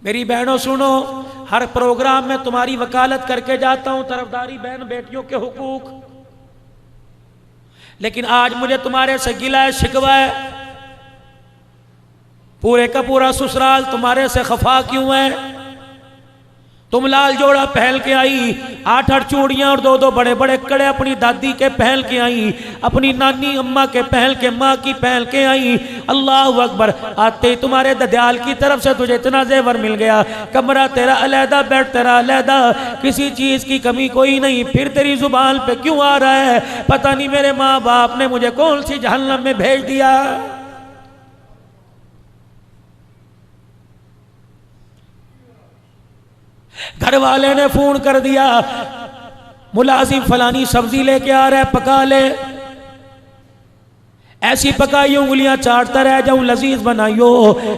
मेरी बहनों सुनो, हर प्रोग्राम में तुम्हारी वकालत करके जाता हूं, तरफदारी बहन बेटियों के हुकूक, लेकिन आज मुझे तुम्हारे से गिला है, शिकवा है। पूरे का पूरा ससुराल तुम्हारे से खफा क्यों है? तुम लाल जोड़ा पहन के आई, 8-8 चूड़ियां और 2-2 बड़े बड़े कड़े अपनी दादी के पहन के आई, अपनी नानी अम्मा के पहन के, माँ की पहन के आई। अल्लाह अकबर। आते ही तुम्हारे ददियाल की तरफ से तुझे इतना जेवर मिल गया, कमरा तेरा अलहदा, बेड तेरा अलहदा, किसी चीज की कमी कोई नहीं। फिर तेरी जुबान पे क्यों आ रहा है? पता नहीं मेरे माँ बाप ने मुझे कौन सी जहन्नम में भेज दिया। घर वाले ने फोन कर दिया, मुलाजिम फलानी सब्जी लेके आ रहा है, पका ले। ऐसी पकाई उंगलियां चाटता रह जाऊं, लजीज बनाइयो।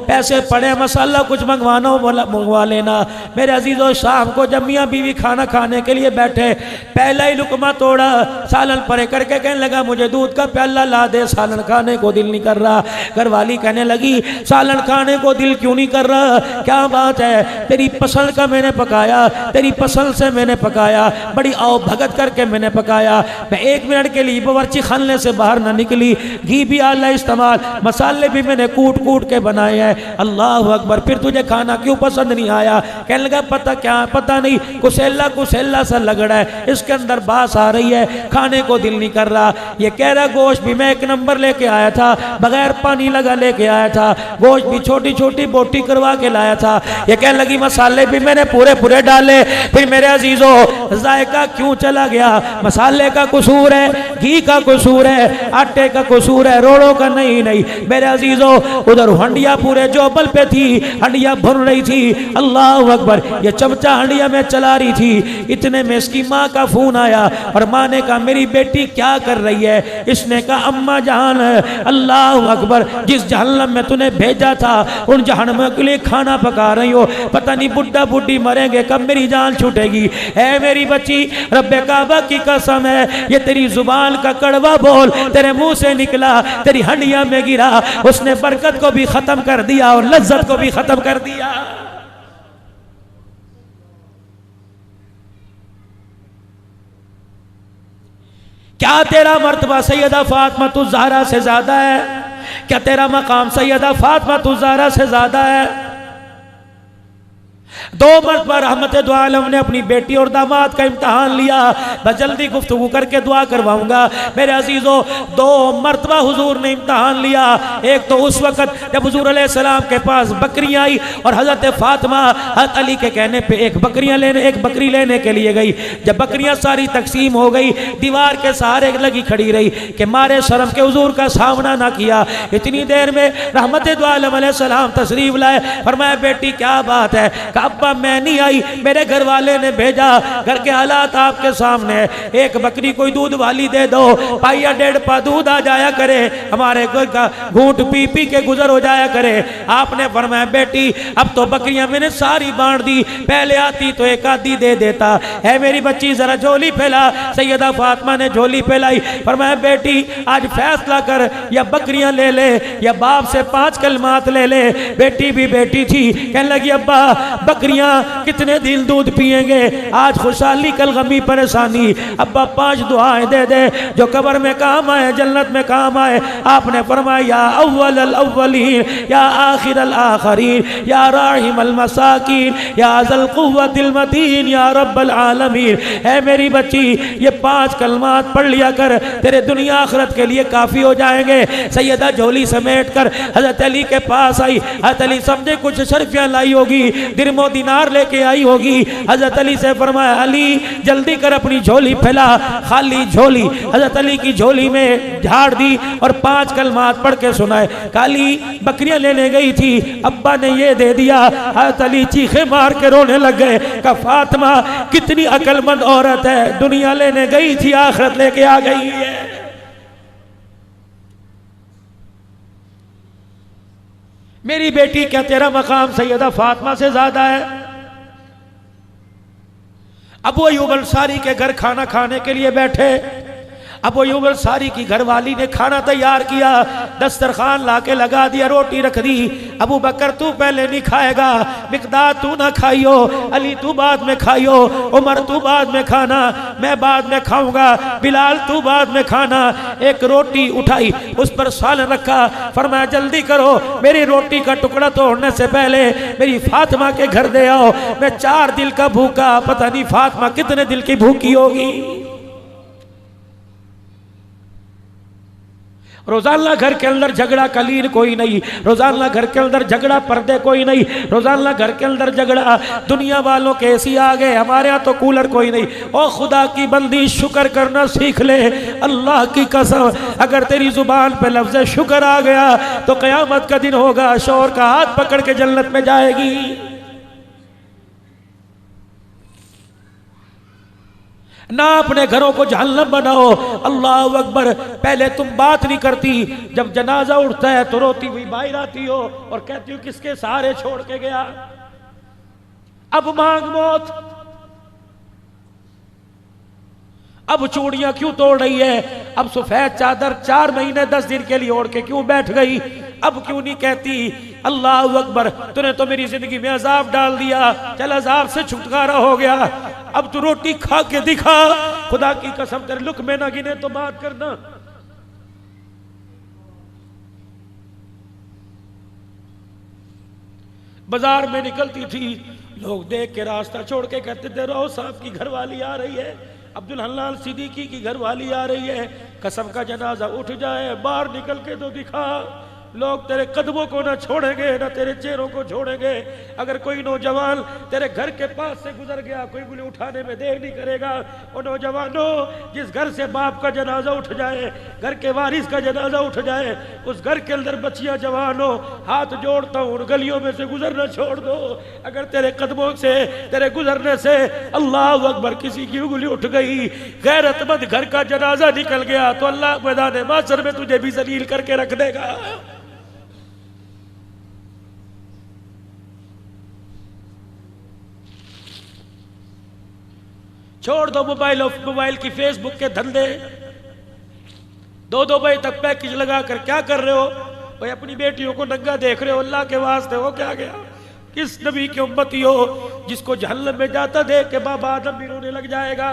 पैसे पड़े, मसाला कुछ मंगवाना हो मंगवा लेना। मेरे अजीजों, शाम को जब मियाँ बीवी खाना खाने के लिए बैठे, पहला ही लुकमा तोड़ा, सालन परे करके कहने लगा मुझे दूध का प्याला ला दे, सालन खाने को दिल नहीं कर रहा। घरवाली कहने लगी सालन खाने को दिल क्यों नहीं कर रहा? क्या बात है? तेरी पसंद का मैंने पकाया, तेरी पसंद से मैंने पकाया, बड़ी आओ भगत करके मैंने पकाया। मैं 1 मिनट के लिए बावर्ची खाने से बाहर ना निकली, घी भी आला इस्तेमाल, मसाले भी मैंने कूट कूट के बनाए हैं। अल्लाह अकबर। फिर तुझे खाना क्यों पसंद नहीं आया? कहने लगा पता क्या, पता नहीं, कुसेला कुसेला सा लग रहा है, इसके अंदर बास आ रही है, खाने को दिल नहीं कर रहा। ये कह रहा गोश्त भी मैं 1 नंबर लेके आया था, बगैर पानी लगा लेके आया था, गोश्त भी छोटी छोटी बोटी करवा के लाया था। ये कहने लगी मसाले भी मैंने पूरे पूरे डाले। फिर मेरे अजीजों, जायका क्यों चला गया? मसाले का कसूर है, घी का कसूर है, आटे का कसूर है, रोड़ों का नहीं। मेरे अजीजों, उधर हंडिया पूरे जोबल पे थी, हंडिया भुन रही थी। अल्लाह अकबर। ये चमचा हंडिया में चला रही थी, इतने में इसकी माँ का फोन आया और माँ ने कहा मेरी बेटी क्या कर रही है? इसने कहा अम्मा जान, अल्लाह अकबर, जिस जहन्नम में तूने भेजा था उन जहन्नम के लिए खाना पका रही हो। पता नहीं बुढ़ा बुढ़ी मरेंगे कब मेरी जान छूटेगी। है मेरी बच्ची, रब्बे काबा की कसम है, ये तेरी जुबान का कड़वा बोल तेरे मुंह से निकला, तेरी हंडिया में गिरा, उसने बरकत को भी खत्म कर दिया और लज्जत को भी खत्म कर दिया। क्या तेरा मर्तबा सैयदा फातिमा तुज़ ज़हरा से ज्यादा है? क्या तेरा मकाम सैयदा फातिमा तुज़ ज़हरा से ज्यादा है? 2 मरतबा रहमत दो आलम ने अपनी बेटी और दामाद का इम्तहान लिया। बस जल्दी गुफ्तगू करके दुआ करवाऊंगा। मेरे अजीजों, 2 मरतबा हुजूर ने इम्तहान लिया। एक तो उस वक़्त जब हुजूर अलैहिस्सलाम के पास बकरियां आई और हज़रत फातिमा हज़रत अली के कहने पे एक बकरी लेने के लिए गई। जब बकरियां सारी तकसीम हो गई, दीवार के सहारे लगी खड़ी रही कि मारे शर्म के हुजूर का सामना ना किया। इतनी देर में रहमत दो आलम अलैहिस्सलाम तशरीफ लाए। फरमाया बेटी क्या बात है? अब्बा मैं नहीं आई, मेरे घर वाले ने भेजा, घर के हालात आपके सामने, एक बकरी कोई दूध वाली दे दो, पाइया 1.5 पा दूध आ जाया करे, हमारे घर का घूंट पी पी के गुजर हो जाया करे। आपने फरमाया बेटी अब तो बकरियां मैंने सारी बांट दी, पहले आती तो एक आधी दे देता। है मेरी बच्ची जरा झोली फैला। सैयदा फातिमा ने झोली फैलाई। फरमाया बेटी आज फैसला कर, या बकरियां ले ले या बाप से 5 कलमात ले ले। बेटी भी बेटी थी, कहने लगी अब्बा बकरियां कितने दिन दूध पिएंगे, आज खुशहाली कल गमी परेशानी। अब्बा 5 दुआएं दे दे जो कब्र में काम आए, जन्नत में काम आए। आपने फरमाया या अव्वल अल अव्वलीन, या आखिर अल आखरीन, या राहिम अल मसाकीन, या ज़ल कुव्वतिल मतीन, या रब्बल आलमीन। है मेरी बच्ची ये 5 कलमात पढ़ लिया कर, तेरे दुनिया आखिरत के लिए काफी हो जाएंगे। सैयदा झोली समेट कर हजरत अली के पास आई। हजरत अली समझे कुछ शर्फियां लाई होगी, दिरमो दिनार लेके आई होगी। हजरत अली से फरमाया अली जल्दी कर अपनी झोली फैला। खाली झोली हजरत अली की झोली में झाड़ दी और 5 कलमात पढ़ के सुनाए। काली बकरियां लेने गई थी, अब्बा ने ये दे दिया। हजरत अली चीखे मार के रोने लग गए। का फातिमा कितनी अक्लमंद औरत है, दुनिया लेने गई थी आखिरत लेके आ गई है। मेरी बेटी क्या तेरा मकाम सैयदा फातिमा से ज्यादा है? अबू अय्यूब अंसारी के घर खाना खाने के लिए बैठे। अबू अय्यूब अंसारी की घरवाली ने खाना तैयार किया, दस्तरखान लाके लगा दिया, रोटी रख दी। अबू बकर तू पहले नहीं खाएगा, मिकदाद तू ना खाइयो, अली तू बाद में खाइयो, उमर तू बाद में खाना, मैं बाद में खाऊंगा, बिलाल तू बाद में खाना। एक रोटी उठाई, उस पर सालन रखा, फरमाया जल्दी करो, मेरी रोटी का टुकड़ा तोड़ने से पहले मेरी फातिमा के घर दे आओ, मैं 4 दिल का भूखा, पता नहीं फातिमा कितने दिल की भूखी होगी। रोजाना घर के अंदर झगड़ा, कलीन कोई नहीं, रोजाना घर के अंदर झगड़ा, पर्दे कोई नहीं, रोजाना घर के अंदर झगड़ा। दुनिया वालों के एसी आ गए, हमारे यहाँ तो कूलर कोई नहीं। ओ खुदा की बंदी शुक्र करना सीख ले, अल्लाह की कसम अगर तेरी जुबान पे लफ्ज़ शुक्र आ गया तो क़यामत का दिन होगा, शौहर का हाथ पकड़ के जन्नत में जाएगी। ना अपने घरों को जहन्नम बनाओ। अल्लाह अकबर। पहले तुम बात नहीं करती, जब जनाजा उठता है तो रोती हुई बाहर आती हो और कहती हो किसके सहारे छोड़ के गया। अब मांग मौत, अब चूड़ियां क्यों तोड़ रही है, अब सफेद चादर 4 महीने 10 दिन के लिए ओढ़ के क्यों बैठ गई, अब क्यों नहीं कहती अल्लाह अकबर, तूने तो मेरी जिंदगी में अजाब डाल दिया, चल अजाब से छुटकारा हो गया, अब तू रोटी खा के दिखा, खुदा की कसम तेरे लुक़मे ना गिने तो बात करना। बाजार में निकलती थी, लोग देख के रास्ता छोड़ के कहते थे रहो साहब की घरवाली आ रही है, अब्दुल हन्नान सिद्दीकी की घरवाली आ रही है, कसम का जनाजा उठ जाए, बाहर निकल के तो दिखा। लोग तेरे कदमों को ना छोड़ेंगे ना तेरे चेहरों को छोड़ेंगे। अगर कोई नौजवान तेरे घर के पास से गुजर गया, कोई बोले उठाने में देर नहीं करेगा। और नौजवानों, जिस घर से बाप का जनाजा उठ जाए, घर के वारिस का जनाजा उठ जाए, उस घर के अंदर बच्चियां जवान हो, हाथ जोड़ता हूं उन गलियों में से गुजरना छोड़ दो। अगर तेरे कदमों से, तेरे गुजरने से अल्लाह अकबर किसी की उंगली उठ गई, गैरतमंद घर का जनाजा निकल गया, तो अल्लाह मैदान माशर में तुझे भी जलील करके रख देगा। छोड़ दो मोबाइल की फेसबुक के धंधे, 2-2 बजे तक पैकेज लगा कर क्या कर रहे हो भाई, अपनी बेटियों को नंगा देख रहे हो, अल्लाह के वास्ते हो क्या गया। किस नबी की उम्मती हो जिसको जहन्नम में जाता देख के बाबा आदम भी रोने लग जाएगा।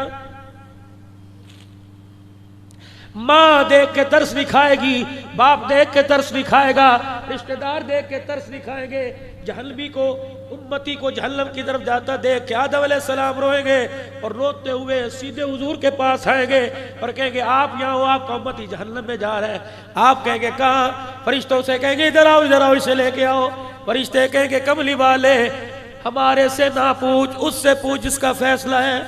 माँ देख के तरस नहीं खाएगी, बाप देख के तरस नहीं खाएगा, रिश्तेदार देख के तरस नहीं खाएंगे। जहन्नमी को, उम्मती को जहन्नम की तरफ जाता देख के आदम अलैहिस्सलाम रोएंगे और रोते हुए सीधे हुजूर के पास आएंगे और कहेंगे आप यहाँ हो, आपका उम्मती जहन्नम में जा रहा है। आप कहेंगे कहाँ? फरिश्तों से कहेंगे इधर आओ इसे लेके आओ। फरिश्ते कहेंगे कमली वाले हमारे से ना पूछ, उससे पूछ जिसका फैसला है।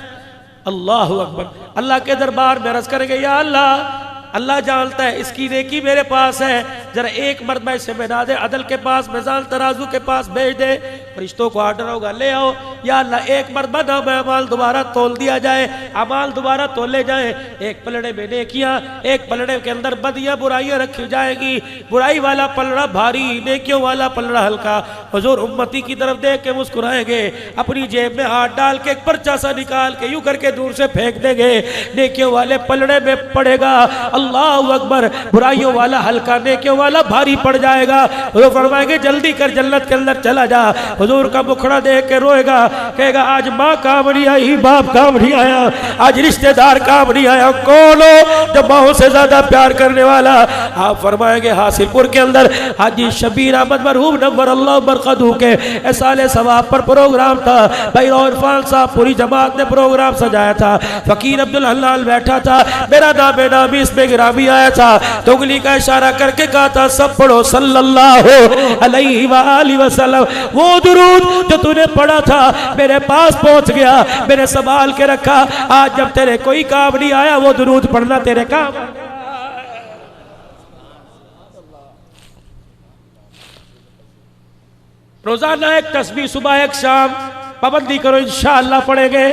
अल्लाह अकबर। अल्लाह के दरबार में अर्ज करेंगे या अल्लाह, अल्लाह जानता है इसकी नेकी मेरे पास है, जरा एक मरतबा इसे मिला दे, अदल के पास, मिजान तराजू के पास भेज दे। फरिश्तों को आर्डर होगा ले आओ। या अल्लाह एक मरतबा ना में अमाल दोबारा तोल दिया जाए, अमाल दोबारा तोले जाए। एक पलड़े में नेकियां, एक पलड़े के अंदर बदियां बुराइयां रखी जाएगी। बुराई वाला पलड़ा भारी, नेकियों वाला पलड़ा हल्का। हुजूर उम्मती की तरफ देख के मुस्कुराएंगे, अपनी जेब में हाथ डाल के एक पर्चा सा निकाल के यूं करके दूर से फेंक देंगे, नेकियों वाले पलड़े में पड़ेगा। अल्लाह अकबर। बुराइयों वाला हल्का, नेकियों वाला भारी पड़ जाएगा। हुजूर फरमाएंगे जल्दी कर, जन्नत के अंदर चला जा। हुजूर का मुखड़ा देख के रोएगा, कहेगा आज माँ काम नहीं आई, बाप काम नहीं आया, आज रिश्तेदार काम नहीं आया। कौन हो जो माँ से ज्यादा प्यार करने वाला? आप फरमाएंगे हासिलपुर के अंदर हाजी शबीर अहमद मरहूम नव्वर अल्लाह बरकतहू के साले सवाब पर प्रोग्राम था। भाई इरफान साहब पूरी जमात ने प्रोग्राम सजाया था। फकीर अब्दुल हलाल बैठा था, मेरा नाम नामी इसमें गिरामी आया था। तो उंगली का इशारा करके कहा था सब पढ़ो सल्लल्लाहु अलैहि वसल्लम। वो दुरूद जो तूने पढ़ा था मेरे पास पहुंच गया, मैंने संभाल के रखा। आज जब तेरे कोई काम नहीं आया, वो दुरूद पढ़ना तेरे काम। रोजाना एक तस्बीह सुबह एक शाम पाबंदी करो, इंशाअल्लाह पढ़ेंगे।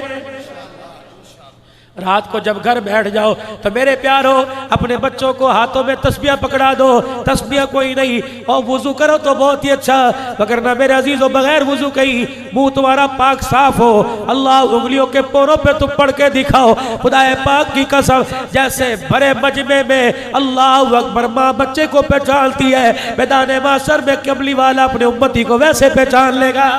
रात को जब घर बैठ जाओ तो मेरे प्यारो अपने बच्चों को हाथों में तस्बियां पकड़ा दो, तस्बियां कोई नहीं, और वुजू करो तो बहुत ही अच्छा, मगर ना मेरे अजीजों बगैर वुजू कहीं मुंह तुम्हारा पाक साफ हो, अल्लाह उंगलियों के पोरों पे तुम पढ़ के दिखाओ, खुदाए पाक की कसम, जैसे भरे मजमे में अल्लाह अकबर माँ बच्चे को पहचानती है, मैदान माशर में कमली वाला अपने उम्मती को वैसे पहचान लेगा।